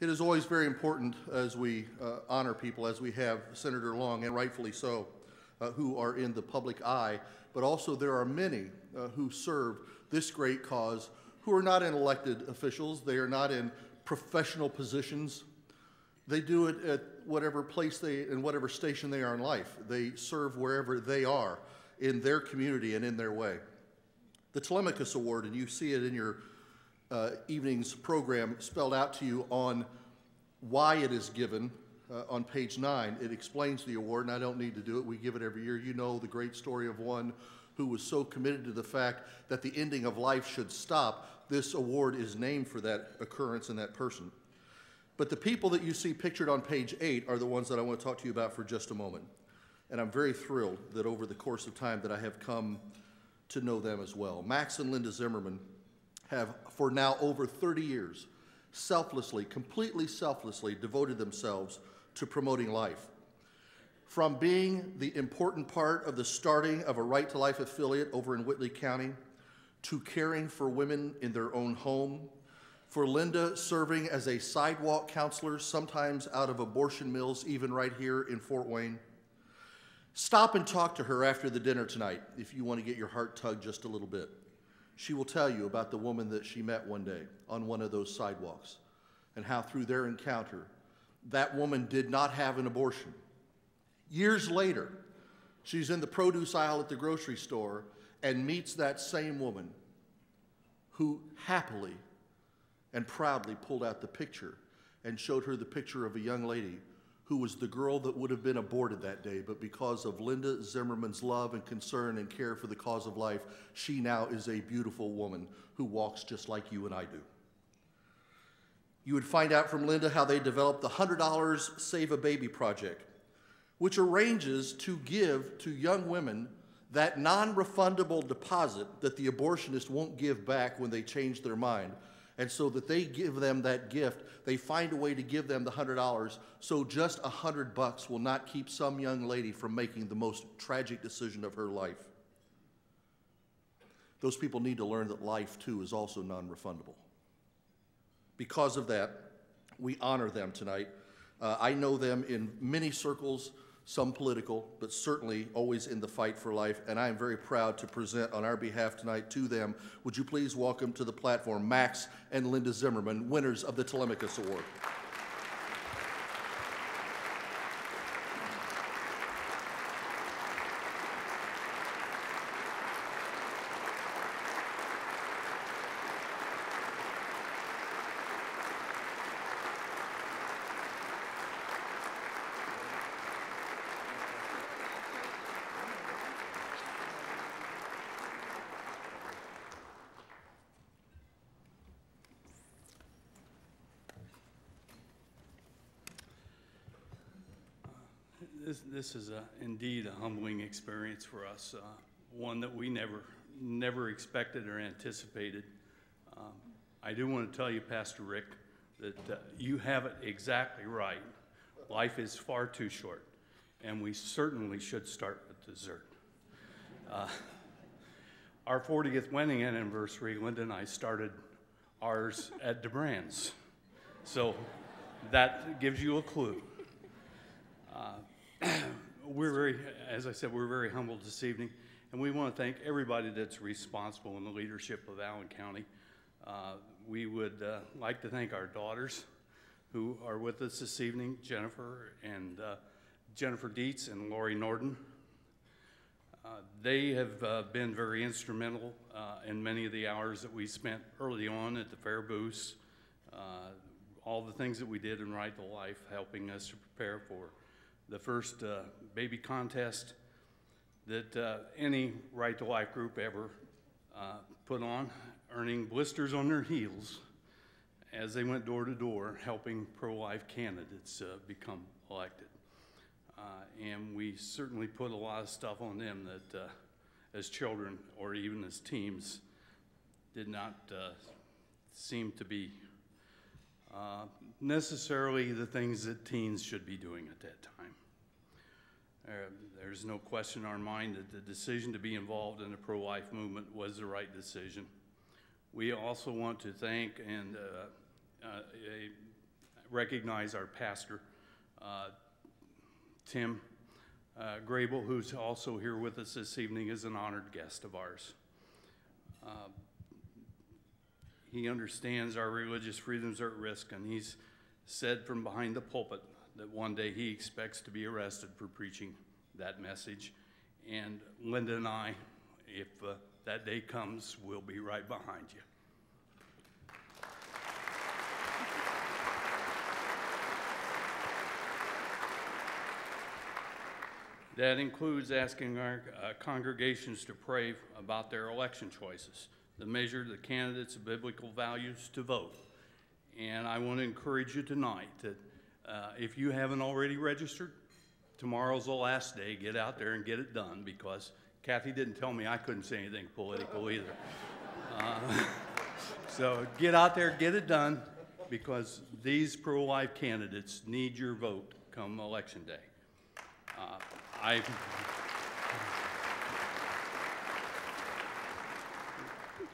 It is always very important as we honor people, as we have Senator Long, and rightfully so, who are in the public eye, but also there are many who serve this great cause who are not in elected officials. They are not in professional positions. They do it at whatever place in whatever station they are in life. They serve wherever they are in their community and in their way. The Telemachus Award, and you see it in your evening's program spelled out to you on why it is given on page 9. It explains the award, and I don't need to do it. We give it every year. You know the great story of one who was so committed to the fact that the ending of life should stop. This award is named for that occurrence and that person. But the people that you see pictured on page 8 are the ones that I want to talk to you about for just a moment. And I'm very thrilled that over the course of time that I have come to know them as well. Max and Linda Zimmerman have, for now over 30 years, selflessly, completely selflessly devoted themselves to promoting life. From being the important part of the starting of a Right to Life affiliate over in Whitley County, to caring for women in their own home, for Linda serving as a sidewalk counselor, sometimes out of abortion mills, even right here in Fort Wayne. Stop and talk to her after the dinner tonight if you want to get your heart tugged just a little bit. She will tell you about the woman that she met one day on one of those sidewalks and how through their encounter, that woman did not have an abortion. Years later, she's in the produce aisle at the grocery store and meets that same woman who happily and proudly pulled out the picture and showed her the picture of a young lady who was the girl that would have been aborted that day, but because of Linda Zimmerman's love and concern and care for the cause of life, she now is a beautiful woman who walks just like you and I do. You would find out from Linda how they developed the $100 Save a Baby project, which arranges to give to young women that non-refundable deposit that the abortionist won't give back when they change their mind. And so that they give them that gift, they find a way to give them the $100, so just $100 will not keep some young lady from making the most tragic decision of her life. Those people need to learn that life, too, is also non-refundable. Because of that, we honor them tonight. I know them in many circles, some political, but certainly always in the fight for life, and I am very proud to present on our behalf tonight to them. Would you please welcome to the platform Max and Linda Zimmerman, winners of the Telemachus Award. This is indeed a humbling experience for us, one that we never expected or anticipated. I do want to tell you, Pastor Rick, that you have it exactly right. Life is far too short, and we certainly should start with dessert. Our 40th wedding anniversary, Linda and I started ours at DeBrand's, so that gives you a clue. As I said, we're very humbled this evening, and we want to thank everybody that's responsible in the leadership of Allen County. We would like to thank our daughters who are with us this evening, Jennifer Dietz and Lori Norden. They have been very instrumental in many of the hours that we spent early on at the fair booths, all the things that we did in Right to Life, helping us to prepare for the first baby contest that any Right to Life group ever put on, earning blisters on their heels as they went door to door helping pro-life candidates become elected. And we certainly put a lot of stuff on them that as children or even as teens did not seem to be necessarily the things that teens should be doing at that time. There's no question in our mind that the decision to be involved in the pro-life movement was the right decision. We also want to thank and recognize our pastor, Tim Grable, who's also here with us this evening, is an honored guest of ours. He understands our religious freedoms are at risk, and he's said from behind the pulpit that one day he expects to be arrested for preaching that message. And Linda and I, if that day comes, we'll be right behind you. That includes asking our congregations to pray about their election choices, to measure the candidates' biblical values, to vote. And I want to encourage you tonight that if you haven't already registered, tomorrow's the last day. Get out there and get it done, because Kathy didn't tell me I couldn't say anything political either. So get out there, get it done, because these pro-life candidates need your vote come election day.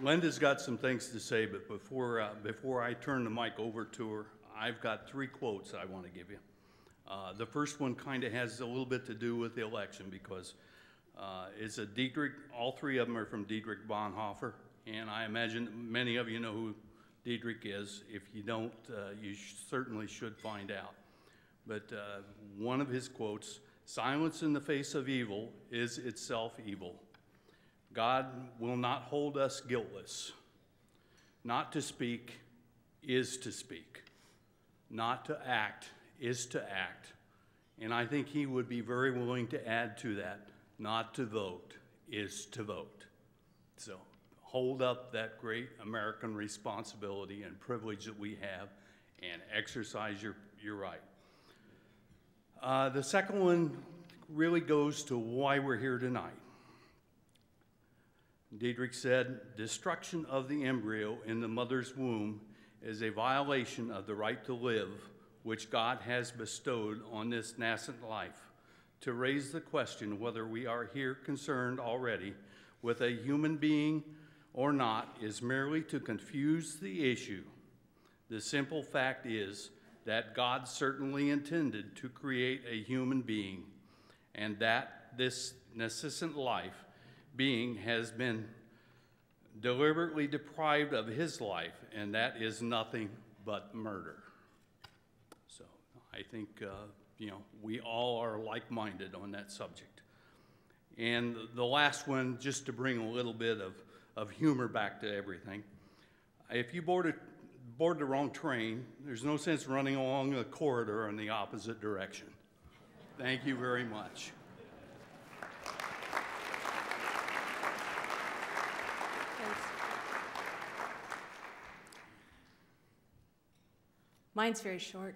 Linda's got some things to say, but before I turn the mic over to her, I've got 3 quotes I want to give you. The first one kind of has a little bit to do with the election, because it's a Dietrich, all 3 of them are from Dietrich Bonhoeffer, and I imagine many of you know who Dietrich is. If you don't, you certainly should find out. But one of his quotes, "Silence in the face of evil is itself evil. God will not hold us guiltless. Not to speak is to speak. Not to act is to act." And I think he would be very willing to add to that, not to vote is to vote. So hold up that great American responsibility and privilege that we have and exercise your right. The second one really goes to why we're here tonight. Dietrich said, "Destruction of the embryo in the mother's womb is a violation of the right to live which God has bestowed on this nascent life. To raise the question whether we are here concerned already with a human being or not is merely to confuse the issue. The simple fact is that God certainly intended to create a human being, and that this nascent life being has been deliberately deprived of his life, and that is nothing but murder." So I think, we all are like-minded on that subject. And the last one, just to bring a little bit of humor back to everything. If you board the wrong train, there's no sense running along the corridor in the opposite direction. Thank you very much. Mine's very short.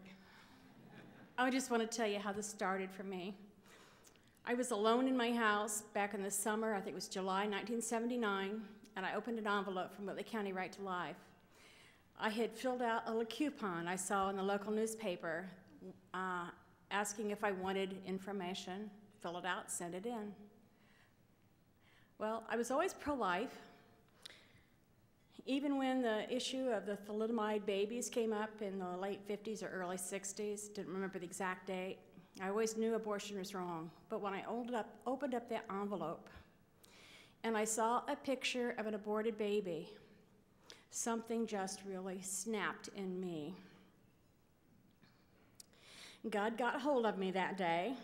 I just want to tell you how this started for me. I was alone in my house back in the summer, I think it was July 1979, and I opened an envelope from Whitley County Right to Life. I had filled out a little coupon I saw in the local newspaper asking if I wanted information, fill it out, send it in. Well, I was always pro-life. Even when the issue of the thalidomide babies came up in the late 50s or early 60s, didn't remember the exact date, I always knew abortion was wrong. But when I opened up that envelope and I saw a picture of an aborted baby, something just really snapped in me. God got hold of me that day,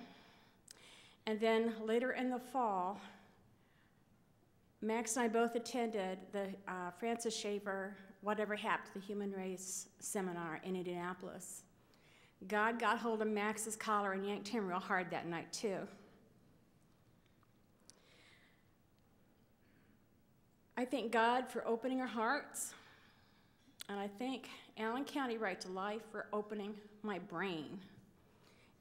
and then later in the fall, Max and I both attended the Francis Schaeffer Whatever Happened to the Human Race seminar in Indianapolis. God got hold of Max's collar and yanked him real hard that night, too. I thank God for opening our hearts, and I thank Allen County Right to Life for opening my brain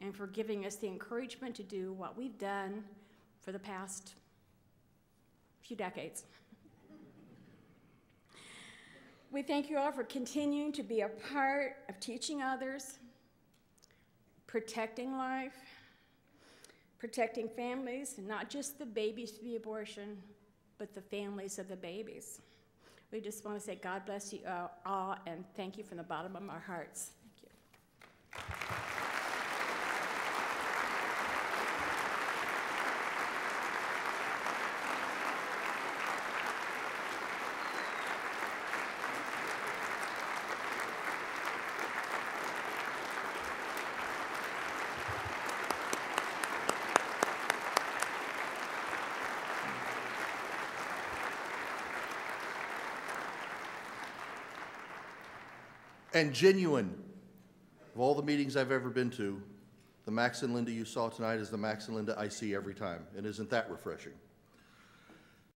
and for giving us the encouragement to do what we've done for the past few decades. We thank you all for continuing to be a part of teaching others, protecting life, protecting families, and not just the babies to the abortion, but the families of the babies. We just want to say God bless you all, and thank you from the bottom of our hearts. Thank you. and genuine. Of all the meetings I've ever been to, the Max and Linda you saw tonight is the Max and Linda I see every time. And isn't that refreshing?